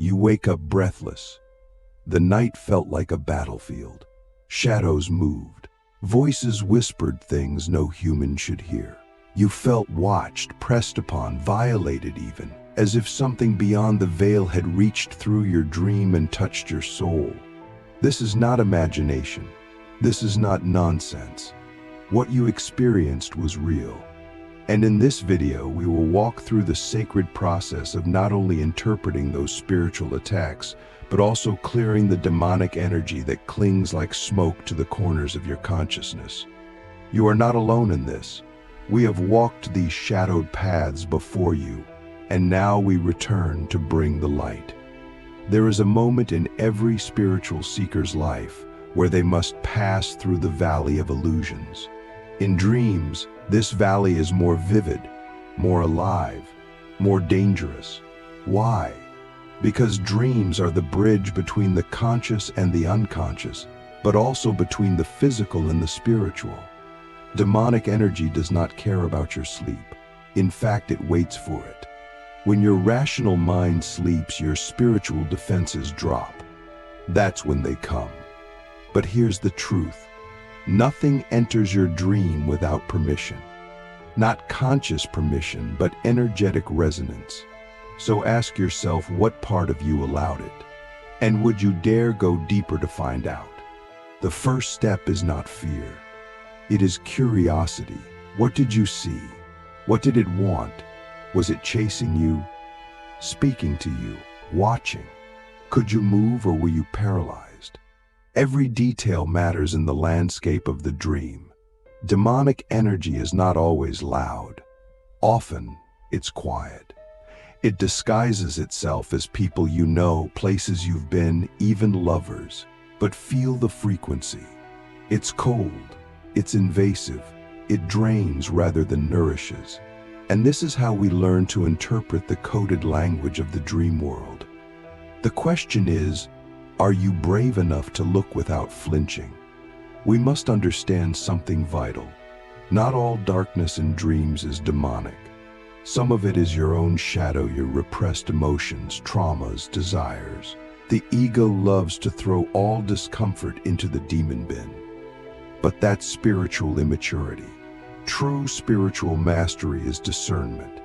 You wake up breathless. The night felt like a battlefield. Shadows moved. Voices whispered things no human should hear. You felt watched, pressed upon, violated even, as if something beyond the veil had reached through your dream and touched your soul. This is not imagination. This is not nonsense. What you experienced was real. And in this video, we will walk through the sacred process of not only interpreting those spiritual attacks, but also clearing the demonic energy that clings like smoke to the corners of your consciousness. You are not alone in this. We have walked these shadowed paths before you, and now we return to bring the light. There is a moment in every spiritual seeker's life where they must pass through the valley of illusions. In dreams, this valley is more vivid, more alive, more dangerous. Why? Because dreams are the bridge between the conscious and the unconscious, but also between the physical and the spiritual. Demonic energy does not care about your sleep. In fact, it waits for it. When your rational mind sleeps, your spiritual defenses drop. That's when they come. But here's the truth. Nothing enters your dream without permission. Not conscious permission, but energetic resonance. So ask yourself, what part of you allowed it? And would you dare go deeper to find out? The first step is not fear. It is curiosity. What did you see? What did it want? Was it chasing you? Speaking to you? Watching? Could you move, or were you paralyzed? Every detail matters in the landscape of the dream. Demonic energy is not always loud. Often, it's quiet. It disguises itself as people you know, places you've been, even lovers. But feel the frequency. It's cold. It's invasive. It drains rather than nourishes. And this is how we learn to interpret the coded language of the dream world. The question is, are you brave enough to look without flinching? We must understand something vital. Not all darkness in dreams is demonic. Some of it is your own shadow, your repressed emotions, traumas, desires. The ego loves to throw all discomfort into the demon bin. But that's spiritual immaturity. True spiritual mastery is discernment.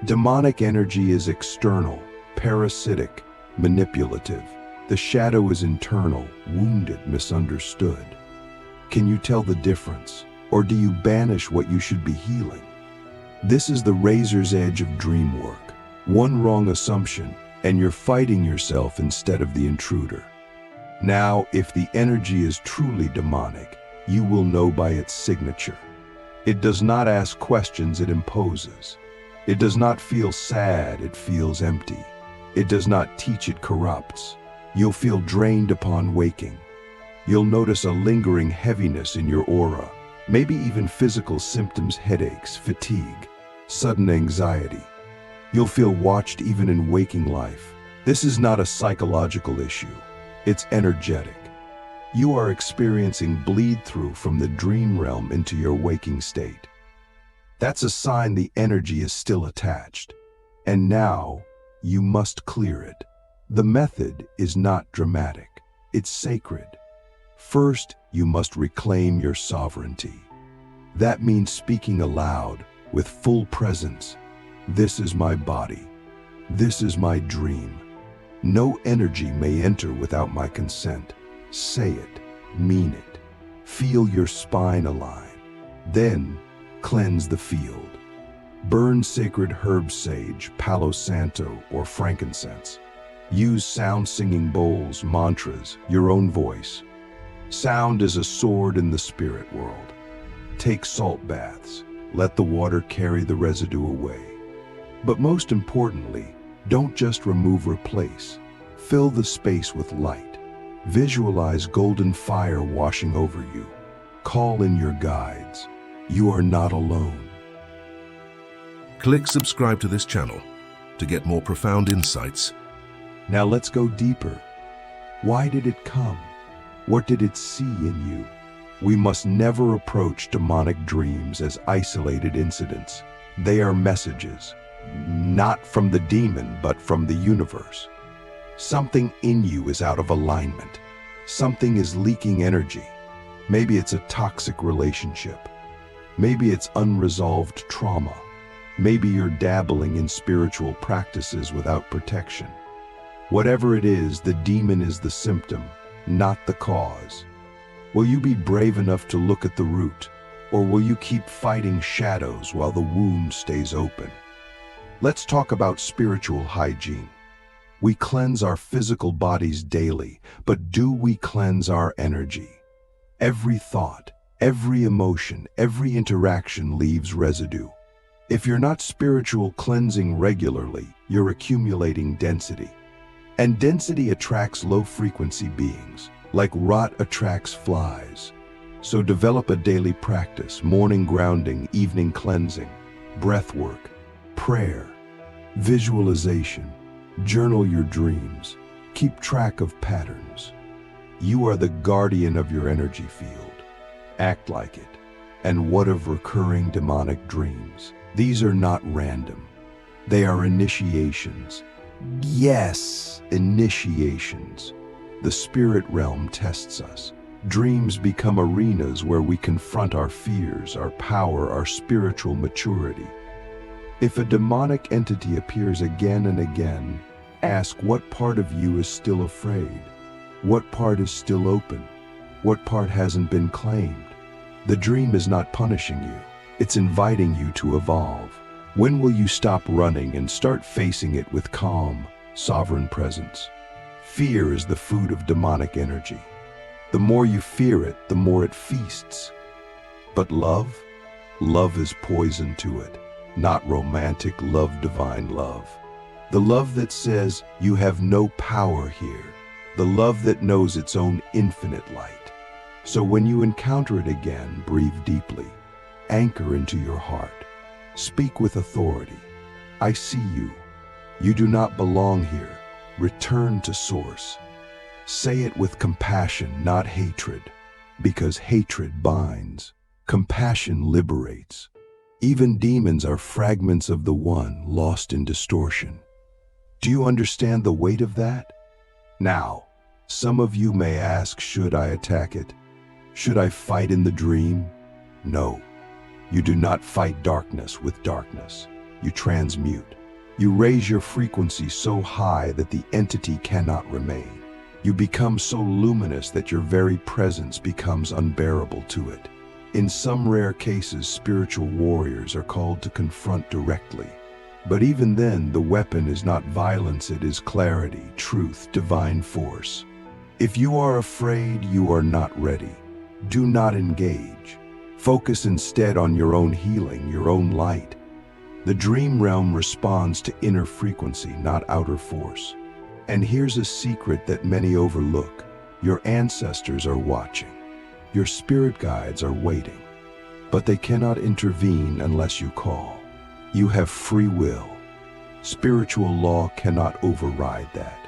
Demonic energy is external, parasitic, manipulative. The shadow is internal, wounded, misunderstood. Can you tell the difference? Or do you banish what you should be healing? This is the razor's edge of dream work. One wrong assumption, and you're fighting yourself instead of the intruder. Now, if the energy is truly demonic, you will know by its signature. It does not ask questions, it imposes. It does not feel sad, it feels empty. It does not teach, it corrupts. You'll feel drained upon waking. You'll notice a lingering heaviness in your aura, maybe even physical symptoms, headaches, fatigue, sudden anxiety. You'll feel watched even in waking life. This is not a psychological issue. It's energetic. You are experiencing bleed-through from the dream realm into your waking state. That's a sign the energy is still attached. And now, you must clear it. The method is not dramatic. It's sacred. First, you must reclaim your sovereignty. That means speaking aloud, with full presence. This is my body. This is my dream. No energy may enter without my consent. Say it, mean it. Feel your spine align. Then, cleanse the field. Burn sacred herb sage, Palo Santo, or frankincense. Use sound singing bowls, mantras, your own voice. Sound is a sword in the spirit world. Take salt baths. Let the water carry the residue away. But most importantly, don't just remove, replace. Fill the space with light. Visualize golden fire washing over you. Call in your guides. You are not alone. Click subscribe to this channel to get more profound insights. Now let's go deeper. Why did it come? What did it see in you? We must never approach demonic dreams as isolated incidents. They are messages, not from the demon, but from the universe. Something in you is out of alignment. Something is leaking energy. Maybe it's a toxic relationship. Maybe it's unresolved trauma. Maybe you're dabbling in spiritual practices without protection. Whatever it is, the demon is the symptom, not the cause. Will you be brave enough to look at the root, or will you keep fighting shadows while the wound stays open? Let's talk about spiritual hygiene. We cleanse our physical bodies daily, but do we cleanse our energy? Every thought, every emotion, every interaction leaves residue. If you're not spiritual cleansing regularly, you're accumulating density. And density attracts low-frequency beings, like rot attracts flies. So develop a daily practice: morning grounding, evening cleansing, breath work, prayer, visualization. Journal your dreams. Keep track of patterns. You are the guardian of your energy field. Act like it. And what of recurring demonic dreams? These are not random. They are initiations. Yes, initiations. The spirit realm tests us. Dreams become arenas where we confront our fears, our power, our spiritual maturity. If a demonic entity appears again and again, ask, what part of you is still afraid? What part is still open? What part hasn't been claimed? The dream is not punishing you. It's inviting you to evolve. When will you stop running and start facing it with calm, sovereign presence? Fear is the food of demonic energy. The more you fear it, the more it feasts. But love? Love is poison to it. Not romantic love, divine love. The love that says, you have no power here. The love that knows its own infinite light. So when you encounter it again, breathe deeply. Anchor into your heart. Speak with authority. I see you. You do not belong here. Return to source. Say it with compassion, not hatred, because hatred binds. Compassion liberates. Even demons are fragments of the one lost in distortion. Do you understand the weight of that? Now, some of you may ask, should I attack it? Should I fight in the dream? No. You do not fight darkness with darkness. You transmute. You raise your frequency so high that the entity cannot remain. You become so luminous that your very presence becomes unbearable to it. In some rare cases, spiritual warriors are called to confront directly. But even then, the weapon is not violence, it is clarity, truth, divine force. If you are afraid, you are not ready. Do not engage. Focus instead on your own healing, your own light. The dream realm responds to inner frequency, not outer force. And here's a secret that many overlook. Your ancestors are watching. Your spirit guides are waiting. But they cannot intervene unless you call. You have free will. Spiritual law cannot override that.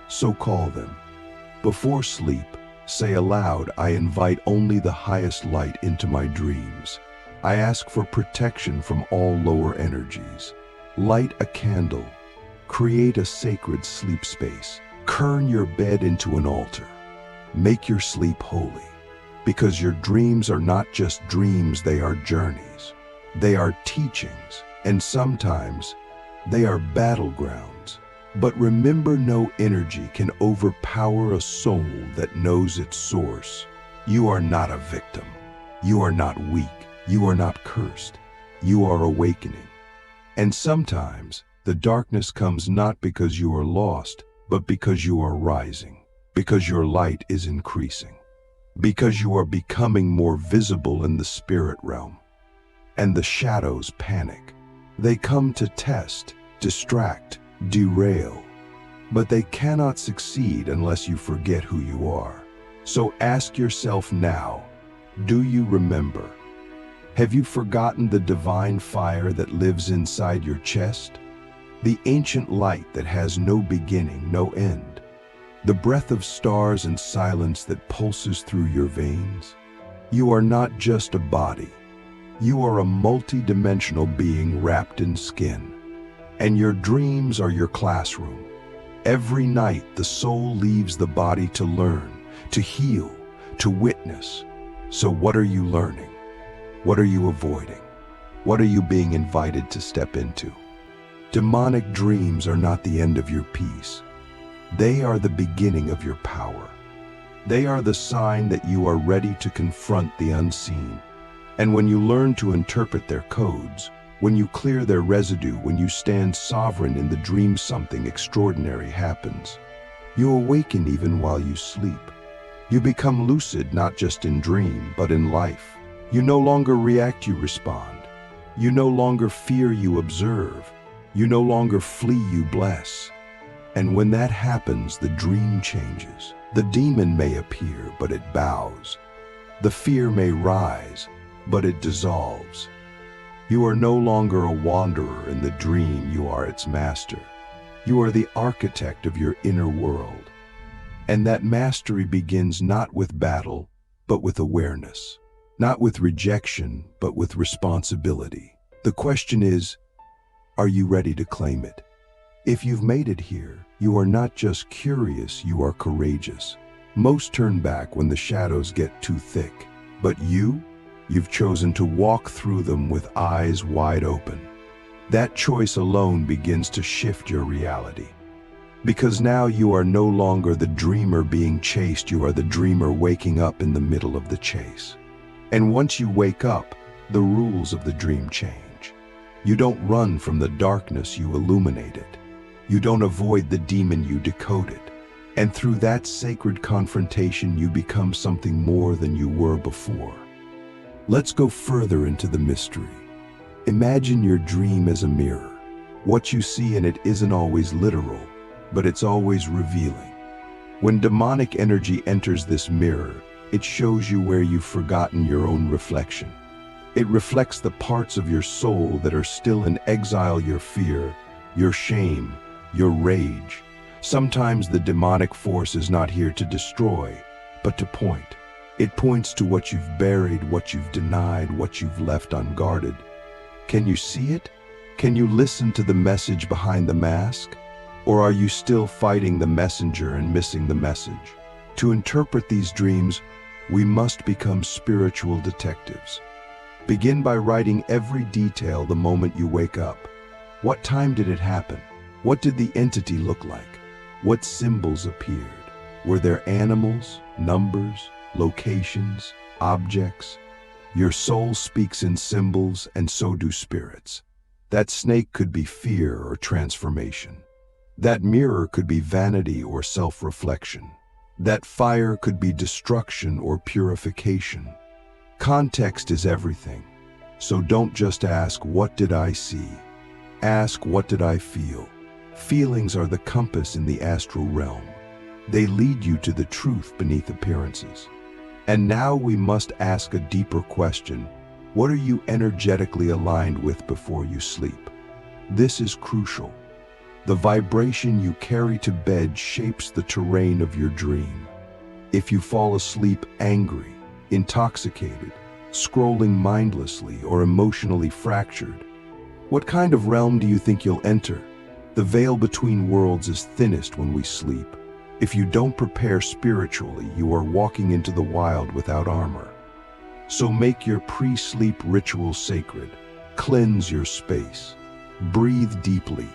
So call them. Before sleep, say aloud, I invite only the highest light into my dreams. I ask for protection from all lower energies. Light a candle. Create a sacred sleep space. Turn your bed into an altar. Make your sleep holy. Because your dreams are not just dreams, they are journeys. They are teachings, and sometimes they are battlegrounds. But remember, no energy can overpower a soul that knows its source. You are not a victim. You are not weak. You are not cursed. You are awakening. And sometimes the darkness comes not because you are lost, but because you are rising, because your light is increasing, because you are becoming more visible in the spirit realm. And the shadows panic. They come to test, distract, derail. But they cannot succeed unless you forget who you are. So ask yourself now, do you remember? Have you forgotten the divine fire that lives inside your chest? The ancient light that has no beginning, no end. The breath of stars and silence that pulses through your veins. You are not just a body. You are a multi-dimensional being wrapped in skin. And your dreams are your classroom. Every night, the soul leaves the body to learn, to heal, to witness. So what are you learning? What are you avoiding? What are you being invited to step into? Demonic dreams are not the end of your peace. They are the beginning of your power. They are the sign that you are ready to confront the unseen. And when you learn to interpret their codes, when you clear their residue, when you stand sovereign in the dream, something extraordinary happens. You awaken even while you sleep. You become lucid not just in dream, but in life. You no longer react, you respond. You no longer fear, you observe. You no longer flee, you bless. And when that happens, the dream changes. The demon may appear, but it bows. The fear may rise, but it dissolves. You are no longer a wanderer in the dream, you are its master. You are the architect of your inner world. And that mastery begins not with battle, but with awareness. Not with rejection, but with responsibility. The question is, are you ready to claim it? If you've made it here, you are not just curious, you are courageous. Most turn back when the shadows get too thick. But you've chosen to walk through them with eyes wide open. That choice alone begins to shift your reality. Because now you are no longer the dreamer being chased, you are the dreamer waking up in the middle of the chase. And once you wake up, the rules of the dream change. You don't run from the darkness, you illuminate it. You don't avoid the demon, you decode it. And through that sacred confrontation, you become something more than you were before. Let's go further into the mystery. Imagine your dream as a mirror. What you see in it isn't always literal, but it's always revealing. When demonic energy enters this mirror, it shows you where you've forgotten your own reflection. It reflects the parts of your soul that are still in exile, your fear, your shame, your rage. Sometimes the demonic force is not here to destroy, but to point. It points to what you've buried, what you've denied, what you've left unguarded. Can you see it? Can you listen to the message behind the mask? Or are you still fighting the messenger and missing the message? To interpret these dreams, we must become spiritual detectives. Begin by writing every detail the moment you wake up. What time did it happen? What did the entity look like? What symbols appeared? Were there animals, numbers, locations, objects? Your soul speaks in symbols, and so do spirits. That snake could be fear or transformation. That mirror could be vanity or self-reflection. That fire could be destruction or purification. Context is everything. So don't just ask, what did I see? Ask, what did I feel? Feelings are the compass in the astral realm. They lead you to the truth beneath appearances. And now we must ask a deeper question. What are you energetically aligned with before you sleep? This is crucial. The vibration you carry to bed shapes the terrain of your dream. If you fall asleep angry, intoxicated, scrolling mindlessly, or emotionally fractured, what kind of realm do you think you'll enter? The veil between worlds is thinnest when we sleep. If you don't prepare spiritually, you are walking into the wild without armor. So make your pre-sleep ritual sacred. Cleanse your space. Breathe deeply.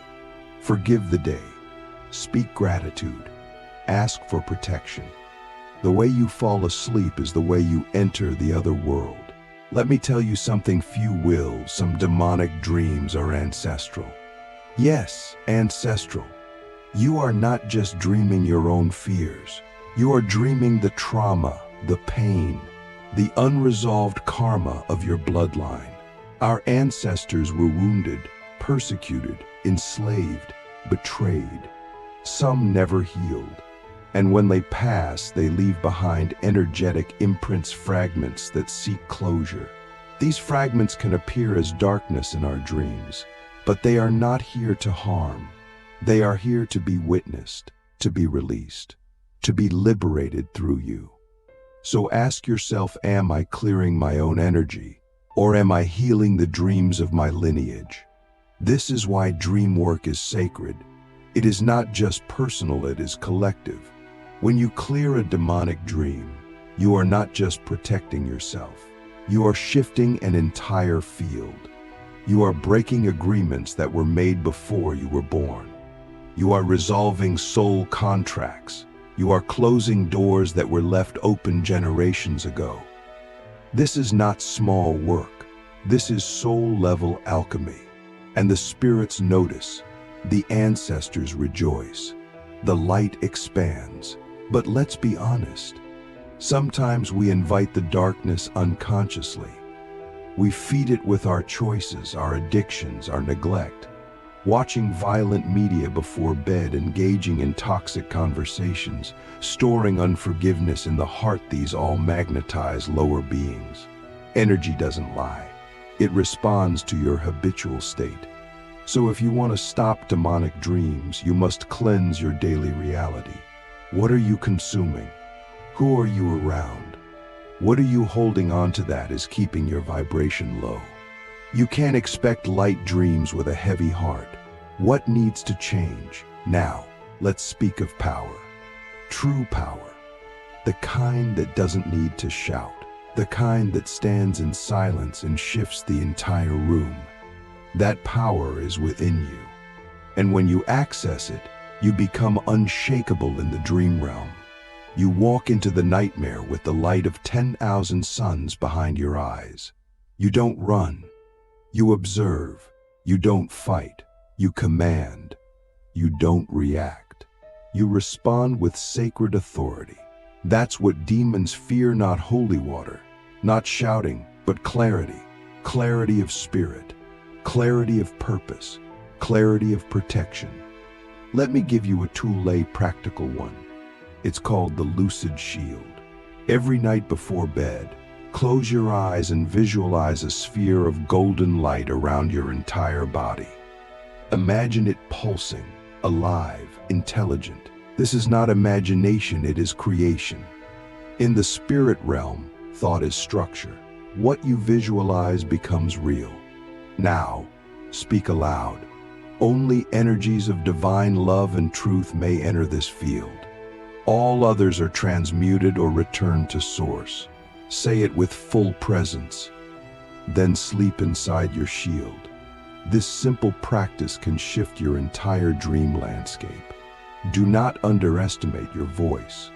Forgive the day. Speak gratitude. Ask for protection. The way you fall asleep is the way you enter the other world. Let me tell you something few will. Some demonic dreams are ancestral. Yes, ancestral. You are not just dreaming your own fears. You are dreaming the trauma, the pain, the unresolved karma of your bloodline. Our ancestors were wounded, persecuted, enslaved, betrayed. Some never healed. And when they pass, they leave behind energetic imprints, fragments that seek closure. These fragments can appear as darkness in our dreams, but they are not here to harm. They are here to be witnessed, to be released, to be liberated through you. So ask yourself, am I clearing my own energy, or am I healing the dreams of my lineage? This is why dream work is sacred. It is not just personal, it is collective. When you clear a demonic dream, you are not just protecting yourself. You are shifting an entire field. You are breaking agreements that were made before you were born. You are resolving soul contracts. You are closing doors that were left open generations ago. This is not small work. This is soul-level alchemy. And the spirits notice. The ancestors rejoice. The light expands. But let's be honest. Sometimes we invite the darkness unconsciously. We feed it with our choices, our addictions, our neglect. Watching violent media before bed, engaging in toxic conversations, storing unforgiveness in the heart, these all magnetize lower beings. Energy doesn't lie. It responds to your habitual state. So if you want to stop demonic dreams, you must cleanse your daily reality. What are you consuming? Who are you around? What are you holding on to that is keeping your vibration low? You can't expect light dreams with a heavy heart. What needs to change? Now, let's speak of power. True power. The kind that doesn't need to shout. The kind that stands in silence and shifts the entire room. That power is within you. And when you access it, you become unshakable in the dream realm. You walk into the nightmare with the light of 10,000 suns behind your eyes. You don't run. You observe. You don't fight. You command. You don't react. You respond with sacred authority. That's what demons fear, not holy water, not shouting, but clarity. Clarity of spirit. Clarity of purpose, clarity of protection. Let me give you a two-lay practical one. It's called the lucid shield. Every night before bed, close your eyes and visualize a sphere of golden light around your entire body. Imagine it pulsing, alive, intelligent. This is not imagination, it is creation. In the spirit realm, thought is structure. What you visualize becomes real. Now, speak aloud. Only energies of divine love and truth may enter this field. All others are transmuted or returned to source. Say it with full presence. Then sleep inside your shield. This simple practice can shift your entire dream landscape. Do not underestimate your voice.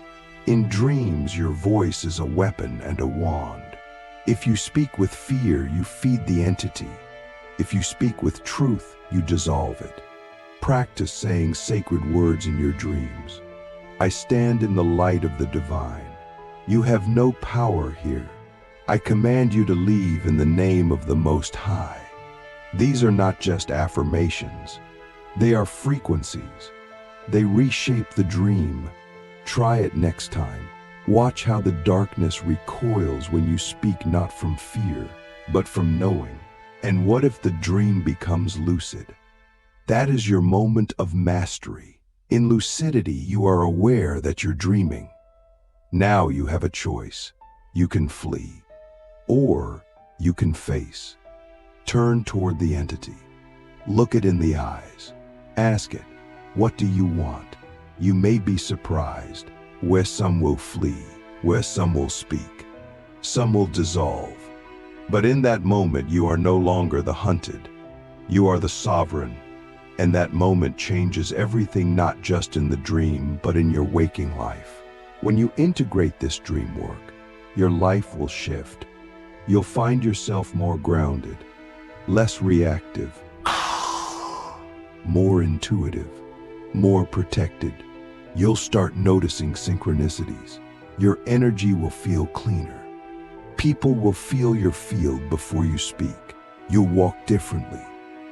In dreams, your voice is a weapon and a wand. If you speak with fear, you feed the entity. If you speak with truth, you dissolve it. Practice saying sacred words in your dreams. I stand in the light of the divine. You have no power here. I command you to leave in the name of the Most High. These are not just affirmations. They are frequencies. They reshape the dream. Try it next time. Watch how the darkness recoils when you speak not from fear, but from knowing. And what if the dream becomes lucid? That is your moment of mastery. In lucidity, you are aware that you're dreaming. Now you have a choice. You can flee, or you can face. Turn toward the entity. Look it in the eyes. Ask it, what do you want? You may be surprised, where some will flee, where some will speak, some will dissolve. But in that moment, you are no longer the hunted. You are the sovereign. And that moment changes everything, not just in the dream, but in your waking life. When you integrate this dream work, your life will shift. You'll find yourself more grounded, less reactive, more intuitive, more protected. You'll start noticing synchronicities. Your energy will feel cleaner. People will feel your field before you speak. You'll walk differently,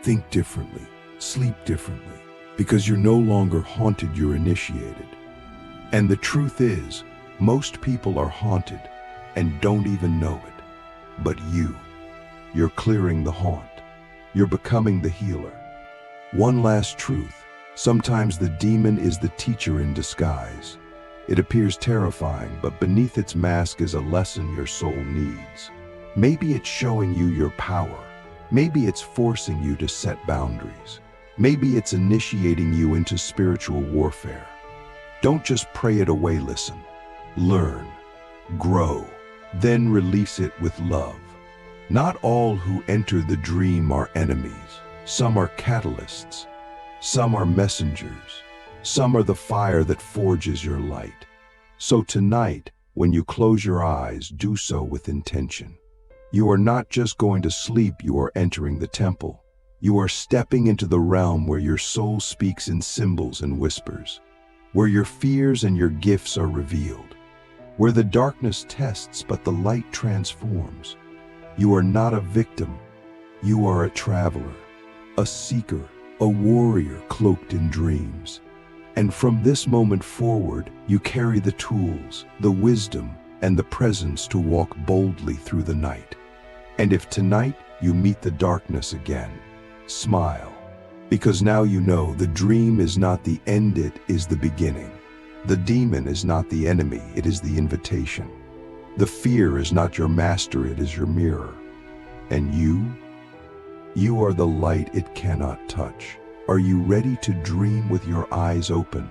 think differently, sleep differently, because you're no longer haunted, you're initiated. And the truth is, most people are haunted and don't even know it. But you're clearing the haunt. You're becoming the healer. One last truth. Sometimes the demon is the teacher in disguise. It appears terrifying, but beneath its mask is a lesson your soul needs. Maybe it's showing you your power. Maybe it's forcing you to set boundaries. Maybe it's initiating you into spiritual warfare. Don't just pray it away, listen. Learn, grow, then release it with love. Not all who enter the dream are enemies. Some are catalysts. Some are messengers. Some are the fire that forges your light. So tonight, when you close your eyes, do so with intention. You are not just going to sleep, you are entering the temple. You are stepping into the realm where your soul speaks in symbols and whispers, where your fears and your gifts are revealed, where the darkness tests but the light transforms. You are not a victim. You are a traveler, a seeker, a warrior cloaked in dreams. And from this moment forward, you carry the tools, the wisdom, and the presence to walk boldly through the night. And if tonight you meet the darkness again, smile, because now you know the dream is not the end, it is the beginning. The demon is not the enemy, it is the invitation. The fear is not your master, it is your mirror. And you are the light it cannot touch. Are you ready to dream with your eyes open?